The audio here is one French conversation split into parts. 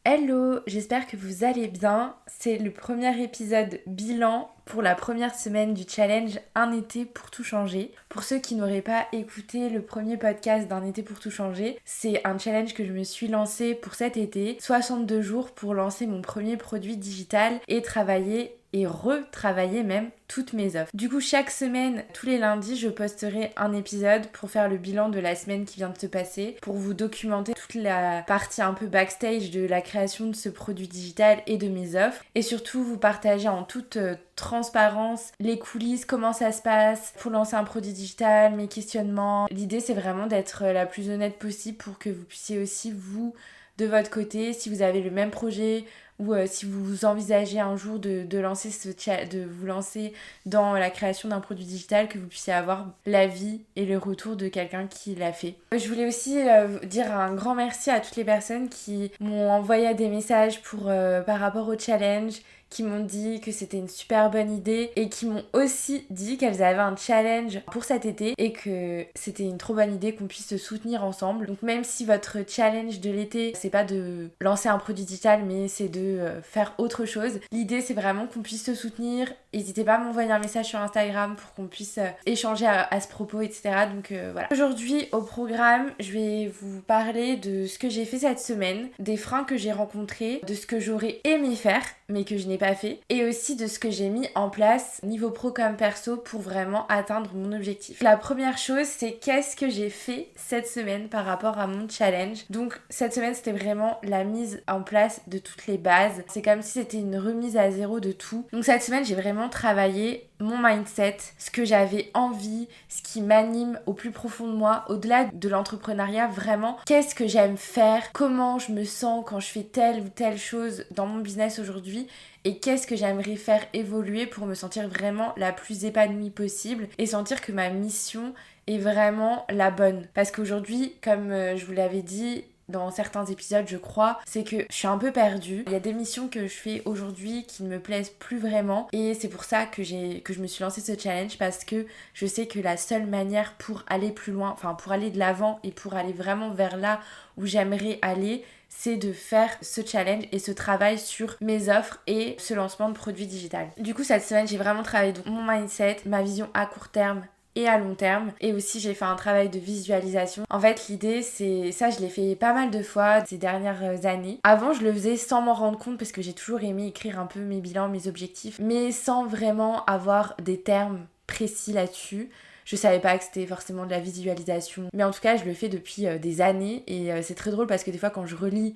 Hello, j'espère que vous allez bien. C'est le premier épisode bilan pour la première semaine du challenge Un été pour tout changer. Pour ceux qui n'auraient pas écouté le premier podcast d'Un été pour tout changer, c'est un challenge que je me suis lancé pour cet été. 62 jours pour lancer mon premier produit digital et travailler et retravailler même toutes mes offres. Du coup, chaque semaine, tous les lundis, je posterai un épisode pour faire le bilan de la semaine qui vient de se passer, pour vous documenter toute la partie un peu backstage de la création de ce produit digital et de mes offres, et surtout vous partager en toute transparence les coulisses, comment ça se passe pour lancer un produit digital, mes questionnements. L'idée, c'est vraiment d'être la plus honnête possible pour que vous puissiez aussi, vous, de votre côté, si vous avez le même projet, ou si vous envisagez un jour de lancer de vous lancer dans la création d'un produit digital, que vous puissiez avoir l'avis et le retour de quelqu'un qui l'a fait. Je voulais aussi dire un grand merci à toutes les personnes qui m'ont envoyé des messages par rapport au challenge, qui m'ont dit que c'était une super bonne idée et qui m'ont aussi dit qu'elles avaient un challenge pour cet été et que c'était une trop bonne idée qu'on puisse se soutenir ensemble. Donc même si votre challenge de l'été, c'est pas de lancer un produit digital mais c'est de faire autre chose, l'idée c'est vraiment qu'on puisse se soutenir. N'hésitez pas à m'envoyer un message sur Instagram pour qu'on puisse échanger à ce propos, etc. Donc voilà. Aujourd'hui au programme, je vais vous parler de ce que j'ai fait cette semaine, des freins que j'ai rencontrés, de ce que j'aurais aimé faire mais que je n'ai pas fait, et aussi de ce que j'ai mis en place niveau pro comme perso pour vraiment atteindre mon objectif. La première chose, c'est qu'est-ce que j'ai fait cette semaine par rapport à mon challenge. Donc cette semaine, c'était vraiment la mise en place de toutes les bases. C'est comme si c'était une remise à zéro de tout. Donc cette semaine, j'ai vraiment travaillé mon mindset, ce que j'avais envie, ce qui m'anime au plus profond de moi, au-delà de l'entrepreneuriat, vraiment, qu'est-ce que j'aime faire, comment je me sens quand je fais telle ou telle chose dans mon business aujourd'hui, et qu'est-ce que j'aimerais faire évoluer pour me sentir vraiment la plus épanouie possible et sentir que ma mission est vraiment la bonne. Parce qu'aujourd'hui, comme je vous l'avais dit dans certains épisodes, je crois, c'est que je suis un peu perdue. Il y a des missions que je fais aujourd'hui qui ne me plaisent plus vraiment, et c'est pour ça que je me suis lancé ce challenge, parce que je sais que la seule manière pour aller plus loin, enfin pour aller de l'avant et pour aller vraiment vers là où j'aimerais aller, c'est de faire ce challenge et ce travail sur mes offres et ce lancement de produits digital. Du coup, cette semaine, j'ai vraiment travaillé donc mon mindset, ma vision à court terme et à long terme, et aussi j'ai fait un travail de visualisation. En fait, l'idée, c'est ça, je l'ai fait pas mal de fois ces dernières années. Avant, je le faisais sans m'en rendre compte parce que j'ai toujours aimé écrire un peu mes bilans, mes objectifs, mais sans vraiment avoir des termes précis là-dessus. Je savais pas que c'était forcément de la visualisation, mais en tout cas je le fais depuis des années, et c'est très drôle parce que des fois quand je relis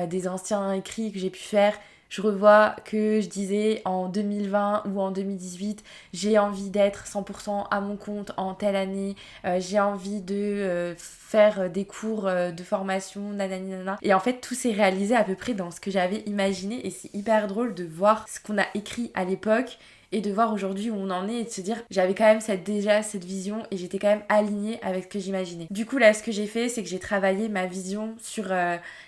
des anciens écrits que j'ai pu faire, je revois que je disais en 2020 ou en 2018, j'ai envie d'être 100% à mon compte en telle année, j'ai envie de faire des cours de formation, nanani nanana. Et en fait, tout s'est réalisé à peu près dans ce que j'avais imaginé, et c'est hyper drôle de voir ce qu'on a écrit à l'époque et de voir aujourd'hui où on en est, et de se dire j'avais quand même déjà cette vision et j'étais quand même alignée avec ce que j'imaginais. Du coup là, ce que j'ai fait, c'est que j'ai travaillé ma vision sur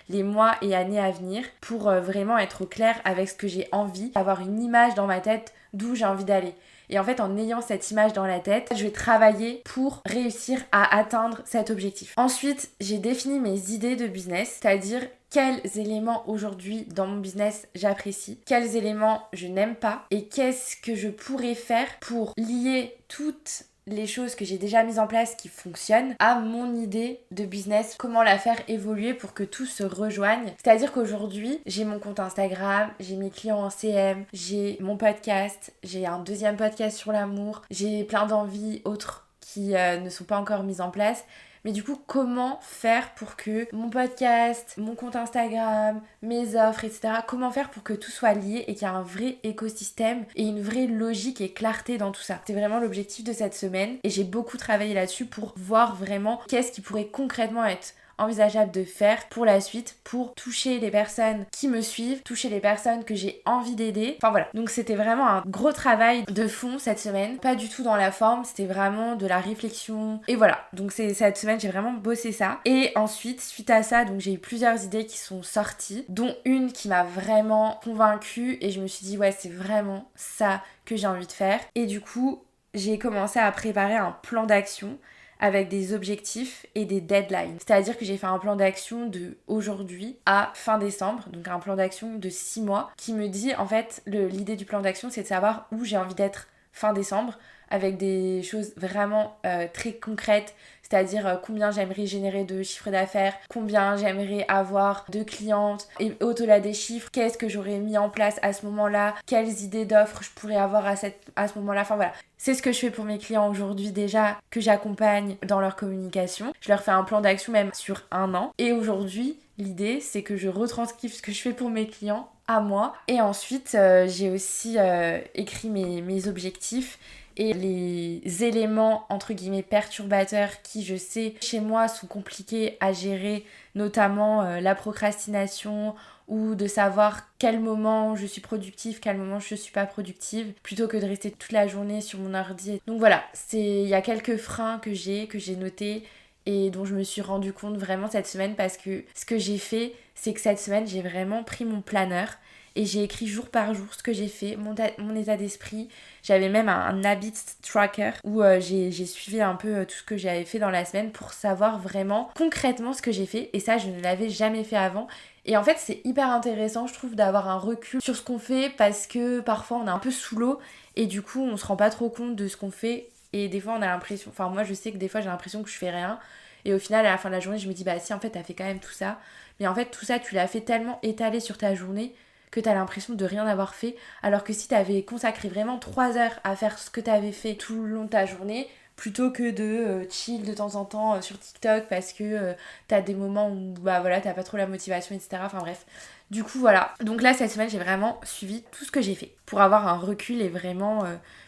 les mois et années à venir pour vraiment être au clair avec ce que j'ai envie, avoir une image dans ma tête d'où j'ai envie d'aller. Et en fait, en ayant cette image dans la tête, je vais travailler pour réussir à atteindre cet objectif. Ensuite, j'ai défini mes idées de business, c'est-à-dire quels éléments aujourd'hui dans mon business j'apprécie, quels éléments je n'aime pas, et qu'est-ce que je pourrais faire pour lier toutes les choses que j'ai déjà mises en place qui fonctionnent à mon idée de business, comment la faire évoluer pour que tout se rejoigne. C'est-à-dire qu'aujourd'hui, j'ai mon compte Instagram, j'ai mes clients en CM, j'ai mon podcast, j'ai un deuxième podcast sur l'amour, j'ai plein d'envies autres qui ne sont pas encore mises en place. Mais du coup, comment faire pour que mon podcast, mon compte Instagram, mes offres, etc., comment faire pour que tout soit lié et qu'il y ait un vrai écosystème et une vraie logique et clarté dans tout ça. C'est vraiment l'objectif de cette semaine, et j'ai beaucoup travaillé là-dessus pour voir vraiment qu'est-ce qui pourrait concrètement être envisageable de faire pour la suite, pour toucher les personnes qui me suivent, toucher les personnes que j'ai envie d'aider. Enfin voilà, donc c'était vraiment un gros travail de fond cette semaine, pas du tout dans la forme, c'était vraiment de la réflexion, et voilà. Donc cette semaine j'ai vraiment bossé ça, et ensuite suite à ça, donc j'ai eu plusieurs idées qui sont sorties, dont une qui m'a vraiment convaincue, et je me suis dit ouais, c'est vraiment ça que j'ai envie de faire. Et du coup j'ai commencé à préparer un plan d'action avec des objectifs et des deadlines. C'est-à-dire que j'ai fait un plan d'action de aujourd'hui à fin décembre, donc un plan d'action de 6 mois qui me dit en fait, l'idée du plan d'action c'est de savoir où j'ai envie d'être fin décembre avec des choses vraiment très concrètes, c'est-à-dire combien j'aimerais générer de chiffre d'affaires, combien j'aimerais avoir de clientes, et au-delà des chiffres, qu'est-ce que j'aurais mis en place à ce moment-là, quelles idées d'offres je pourrais avoir à ce moment-là, enfin voilà. C'est ce que je fais pour mes clients aujourd'hui déjà, que j'accompagne dans leur communication. Je leur fais un plan d'action même sur 1 an. Et aujourd'hui, l'idée, c'est que je retranscrive ce que je fais pour mes clients à moi. Et ensuite, j'ai aussi écrit mes objectifs et les éléments entre guillemets perturbateurs qui je sais chez moi sont compliqués à gérer, notamment la procrastination ou de savoir quel moment je suis productive, quel moment je suis pas productive, plutôt que de rester toute la journée sur mon ordi. Donc voilà, il y a quelques freins que j'ai notés et dont je me suis rendu compte vraiment cette semaine, parce que ce que j'ai fait, c'est que cette semaine, j'ai vraiment pris mon planeur et j'ai écrit jour par jour ce que j'ai fait, mon état d'esprit. J'avais même un habit tracker où j'ai suivi un peu tout ce que j'avais fait dans la semaine pour savoir vraiment concrètement ce que j'ai fait. Et ça, je ne l'avais jamais fait avant. Et en fait, c'est hyper intéressant, je trouve, d'avoir un recul sur ce qu'on fait, parce que parfois on est un peu sous l'eau et du coup, on se rend pas trop compte de ce qu'on fait. Et des fois, on a l'impression... Enfin, moi, je sais que des fois, j'ai l'impression que je fais rien. Et au final, à la fin de la journée, je me dis, bah si, en fait, t'as fait quand même tout ça. Mais en fait, tout ça, tu l'as fait tellement étalé sur ta journée que t'as l'impression de rien avoir fait, alors que si t'avais consacré vraiment 3 heures à faire ce que t'avais fait tout le long de ta journée, plutôt que de chill de temps en temps sur TikTok parce que t'as des moments où bah voilà, t'as pas trop la motivation, etc. Enfin bref. Du coup voilà. Donc là cette semaine j'ai vraiment suivi tout ce que j'ai fait pour avoir un recul et vraiment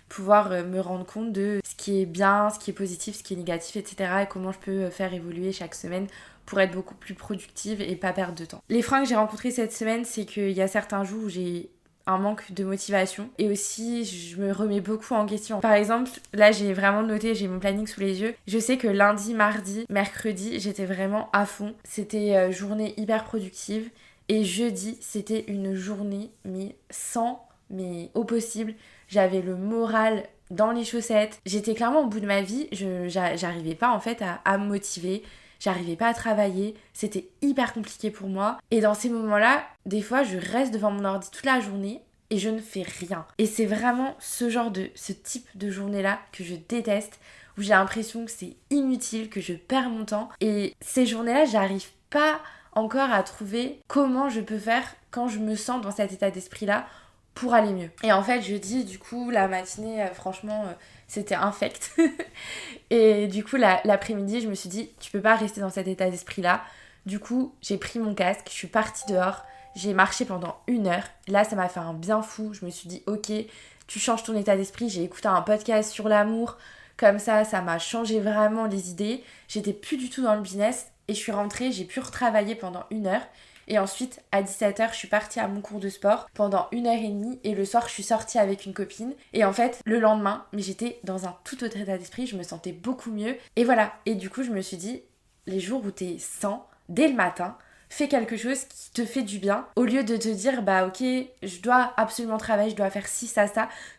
pouvoir me rendre compte de ce qui est bien, ce qui est positif, ce qui est négatif, etc. et comment je peux faire évoluer chaque semaine pour être beaucoup plus productive et pas perdre de temps. Les freins que j'ai rencontrés cette semaine, c'est qu'il y a certains jours où j'ai un manque de motivation et aussi je me remets beaucoup en question. Par exemple, là j'ai vraiment noté, j'ai mon planning sous les yeux. Je sais que lundi, mardi, mercredi, j'étais vraiment à fond. C'était journée hyper productive et jeudi, c'était une journée mais au possible. J'avais le moral dans les chaussettes. J'étais clairement au bout de ma vie. J'arrivais pas en fait à me motiver. J'arrivais pas à travailler, c'était hyper compliqué pour moi. Et dans ces moments-là, des fois, je reste devant mon ordi toute la journée et je ne fais rien. Et c'est vraiment ce type de journée-là que je déteste, où j'ai l'impression que c'est inutile, que je perds mon temps. Et ces journées-là, j'arrive pas encore à trouver comment je peux faire quand je me sens dans cet état d'esprit-là pour aller mieux. Et en fait, jeudi, du coup, la matinée, franchement, c'était infect. Et du coup, l'après-midi, je me suis dit, tu peux pas rester dans cet état d'esprit-là. Du coup, j'ai pris mon casque, je suis partie dehors, j'ai marché pendant 1 heure. Là, ça m'a fait un bien fou. Je me suis dit, ok, tu changes ton état d'esprit. J'ai écouté un podcast sur l'amour. Comme ça m'a changé vraiment les idées. J'étais plus du tout dans le business. Et je suis rentrée, j'ai pu retravailler pendant 1 heure. Et ensuite, à 17h, je suis partie à mon cours de sport pendant 1h30 et le soir, je suis sortie avec une copine. Et en fait, le lendemain, mais j'étais dans un tout autre état d'esprit, je me sentais beaucoup mieux. Et voilà. Et du coup, je me suis dit, les jours où t'es sans, dès le matin, fais quelque chose qui te fait du bien, au lieu de te dire, bah ok, je dois absolument travailler, je dois faire ci, ça.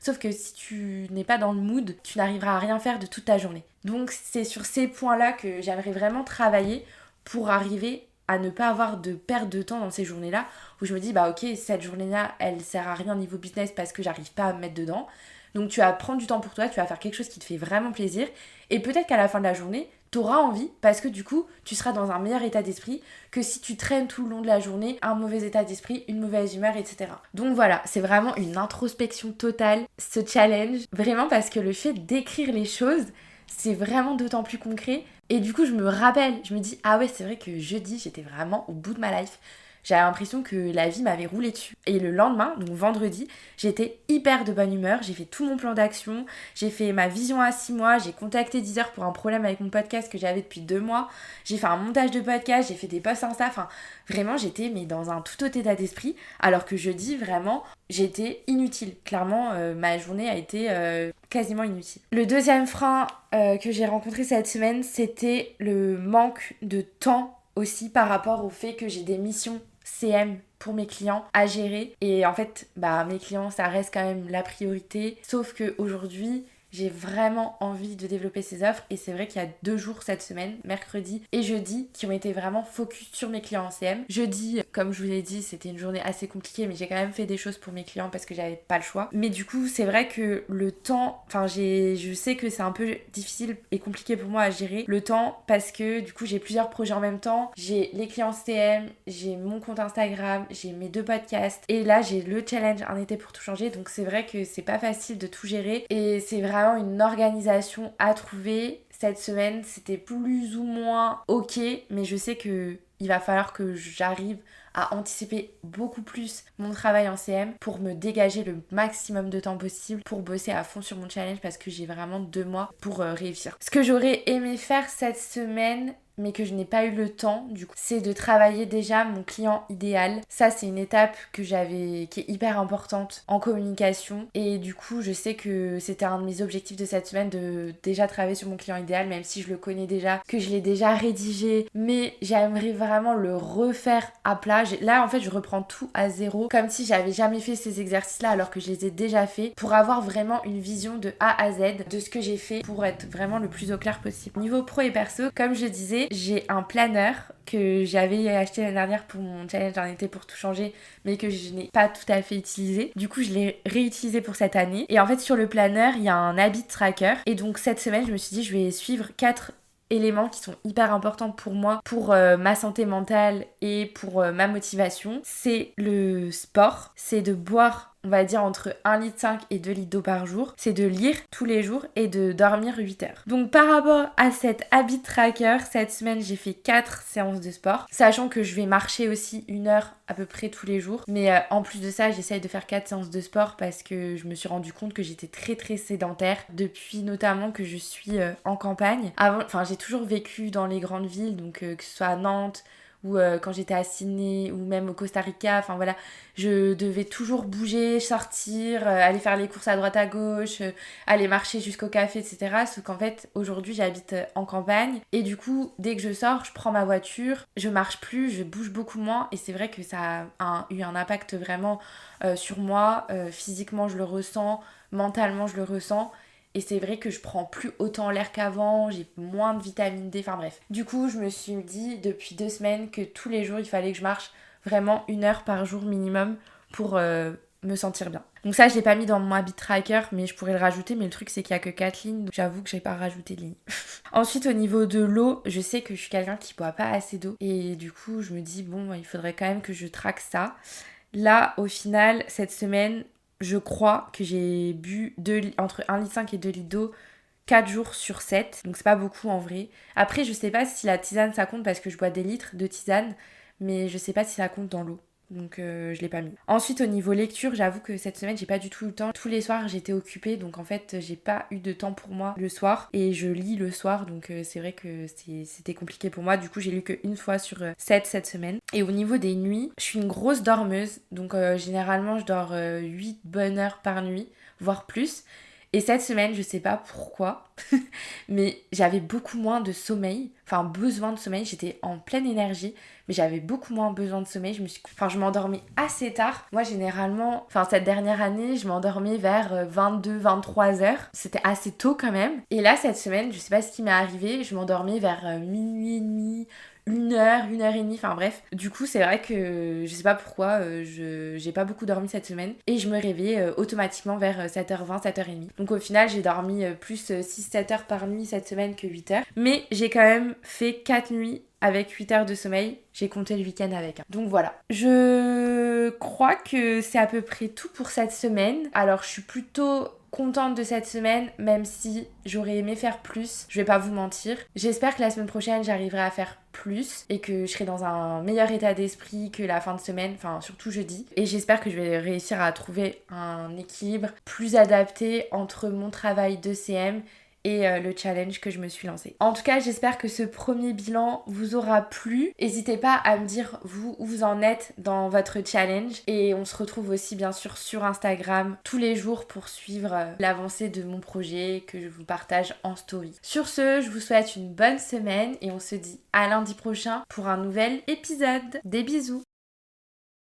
Sauf que si tu n'es pas dans le mood, tu n'arriveras à rien faire de toute ta journée. Donc c'est sur ces points-là que j'aimerais vraiment travailler pour arriver à ne pas avoir de perte de temps dans ces journées-là, où je me dis, bah ok, cette journée-là, elle sert à rien niveau business parce que j'arrive pas à me mettre dedans. Donc tu vas prendre du temps pour toi, tu vas faire quelque chose qui te fait vraiment plaisir, et peut-être qu'à la fin de la journée, t'auras envie, parce que du coup, tu seras dans un meilleur état d'esprit que si tu traînes tout le long de la journée, un mauvais état d'esprit, une mauvaise humeur, etc. Donc voilà, c'est vraiment une introspection totale, ce challenge, vraiment parce que le fait d'écrire les choses, c'est vraiment d'autant plus concret. Et du coup, je me rappelle, je me dis, ah ouais, c'est vrai que jeudi, j'étais vraiment au bout de ma life. J'avais l'impression que la vie m'avait roulé dessus. Et le lendemain, donc vendredi, j'étais hyper de bonne humeur. J'ai fait tout mon plan d'action. J'ai fait ma vision à 6 mois. J'ai contacté Deezer pour un problème avec mon podcast que j'avais depuis 2 mois. J'ai fait un montage de podcast. J'ai fait des posts Insta. Enfin, vraiment, j'étais dans un tout autre état d'esprit. Alors que jeudi, vraiment, j'étais inutile. Clairement, ma journée a été quasiment inutile. Le deuxième frein que j'ai rencontré cette semaine, c'était le manque de temps aussi par rapport au fait que j'ai des missions CM pour mes clients à gérer. Et en fait, bah mes clients, ça reste quand même la priorité. Sauf qu'aujourd'hui, j'ai vraiment envie de développer ces offres et c'est vrai qu'il y a 2 jours cette semaine, mercredi et jeudi, qui ont été vraiment focus sur mes clients en CM. Jeudi, comme je vous l'ai dit, c'était une journée assez compliquée mais j'ai quand même fait des choses pour mes clients parce que j'avais pas le choix. Mais du coup, c'est vrai que le temps, je sais que c'est un peu difficile et compliqué pour moi à gérer le temps parce que du coup, j'ai plusieurs projets en même temps. J'ai les clients CM, j'ai mon compte Instagram, j'ai mes 2 podcasts et là, j'ai le challenge Un été pour tout changer. Donc c'est vrai que c'est pas facile de tout gérer et c'est vraiment une organisation à trouver. Cette semaine, c'était plus ou moins ok, mais je sais que il va falloir que j'arrive à anticiper beaucoup plus mon travail en CM pour me dégager le maximum de temps possible pour bosser à fond sur mon challenge parce que j'ai vraiment 2 mois pour réussir. Ce que j'aurais aimé faire cette semaine, mais que je n'ai pas eu le temps du coup, c'est de travailler déjà mon client idéal. Ça, c'est une étape qui est hyper importante en communication et du coup je sais que c'était un de mes objectifs de cette semaine de déjà travailler sur mon client idéal, même si je le connais déjà, que je l'ai déjà rédigé, mais j'aimerais vraiment le refaire à plat. Là en fait je reprends tout à zéro comme si j'avais jamais fait ces exercices là alors que je les ai déjà fait pour avoir vraiment une vision de A à Z de ce que j'ai fait pour être vraiment le plus au clair possible. Niveau pro et perso, comme je disais, j'ai un planner que j'avais acheté l'année dernière pour mon challenge Un été pour tout changer, mais que je n'ai pas tout à fait utilisé. Du coup, je l'ai réutilisé pour cette année. Et en fait, sur le planner, il y a un habit tracker. Et donc, cette semaine, je me suis dit, je vais suivre 4 éléments qui sont hyper importants pour moi, pour ma santé mentale et pour ma motivation. C'est le sport, c'est de boire on va dire entre 1,5 litre et 2 litres d'eau par jour, c'est de lire tous les jours et de dormir 8 heures. Donc par rapport à cet habit tracker, cette semaine j'ai fait 4 séances de sport, sachant que je vais marcher aussi 1 heure à peu près tous les jours. Mais en plus de ça, j'essaye de faire 4 séances de sport parce que je me suis rendu compte que j'étais très très sédentaire depuis notamment que je suis en campagne. J'ai toujours vécu dans les grandes villes, donc que ce soit à Nantes, ou quand j'étais à Sydney ou même au Costa Rica, enfin voilà, je devais toujours bouger, sortir, aller faire les courses à droite à gauche, aller marcher jusqu'au café, etc. Sauf qu'en fait, aujourd'hui, j'habite en campagne et du coup, dès que je sors, je prends ma voiture, je marche plus, je bouge beaucoup moins et c'est vrai que ça a eu un impact vraiment sur moi. Physiquement, je le ressens, mentalement, je le ressens. Et c'est vrai que je prends plus autant l'air qu'avant, j'ai moins de vitamine D, enfin bref. Du coup, je me suis dit depuis 2 semaines que tous les jours, il fallait que je marche vraiment 1 heure par jour minimum pour me sentir bien. Donc ça, je l'ai pas mis dans mon habit tracker, mais je pourrais le rajouter. Mais le truc, c'est qu'il y a que 4 lignes, donc j'avoue que j'ai pas rajouté de lignes. Ensuite, au niveau de l'eau, je sais que je suis quelqu'un qui boit pas assez d'eau. Et du coup, je me dis, bon, il faudrait quand même que je traque ça. Là, au final, cette semaine, je crois que j'ai bu entre 1,5 litre et 2 litres d'eau 4 jours sur 7. Donc c'est pas beaucoup en vrai. Après, je sais pas si la tisane ça compte parce que je bois des litres de tisane. Mais je sais pas si ça compte dans l'eau. Donc je l'ai pas mis. Ensuite au niveau lecture, j'avoue que cette semaine j'ai pas du tout eu le temps. Tous les soirs j'étais occupée, donc en fait j'ai pas eu de temps pour moi le soir. Et je lis le soir, donc c'est vrai que c'était compliqué pour moi. Du coup j'ai lu qu'une fois sur 7 cette semaine. Et au niveau des nuits, je suis une grosse dormeuse. Donc généralement je dors 8 bonnes heures par nuit, voire plus. Et cette semaine, je sais pas pourquoi, mais j'avais beaucoup moins de sommeil, enfin besoin de sommeil, j'étais en pleine énergie, mais j'avais beaucoup moins besoin de sommeil, je m'endormais assez tard. Moi généralement, cette dernière année, je m'endormais vers 22-23 heures, c'était assez tôt quand même. Et là cette semaine, je sais pas ce qui m'est arrivé, je m'endormais vers minuit et demi, 1 heure et demie, enfin bref. Du coup, c'est vrai que je sais pas pourquoi, j'ai pas beaucoup dormi cette semaine et je me réveillais automatiquement vers 7h20, 7h30. Donc au final, j'ai dormi plus 6-7 heures par nuit cette semaine que 8 heures. Mais j'ai quand même fait 4 nuits avec 8 heures de sommeil. J'ai compté le week-end avec. Donc voilà. Je crois que c'est à peu près tout pour cette semaine. Alors je suis plutôt contente de cette semaine, même si j'aurais aimé faire plus, je vais pas vous mentir. J'espère que la semaine prochaine j'arriverai à faire plus et que je serai dans un meilleur état d'esprit que la fin de semaine, surtout jeudi. Et j'espère que je vais réussir à trouver un équilibre plus adapté entre mon travail de CM et le challenge que je me suis lancé. En tout cas, j'espère que ce premier bilan vous aura plu. N'hésitez pas à me dire vous où vous en êtes dans votre challenge. Et on se retrouve aussi bien sûr sur Instagram tous les jours pour suivre l'avancée de mon projet que je vous partage en story. Sur ce, je vous souhaite une bonne semaine et on se dit à lundi prochain pour un nouvel épisode. Des bisous!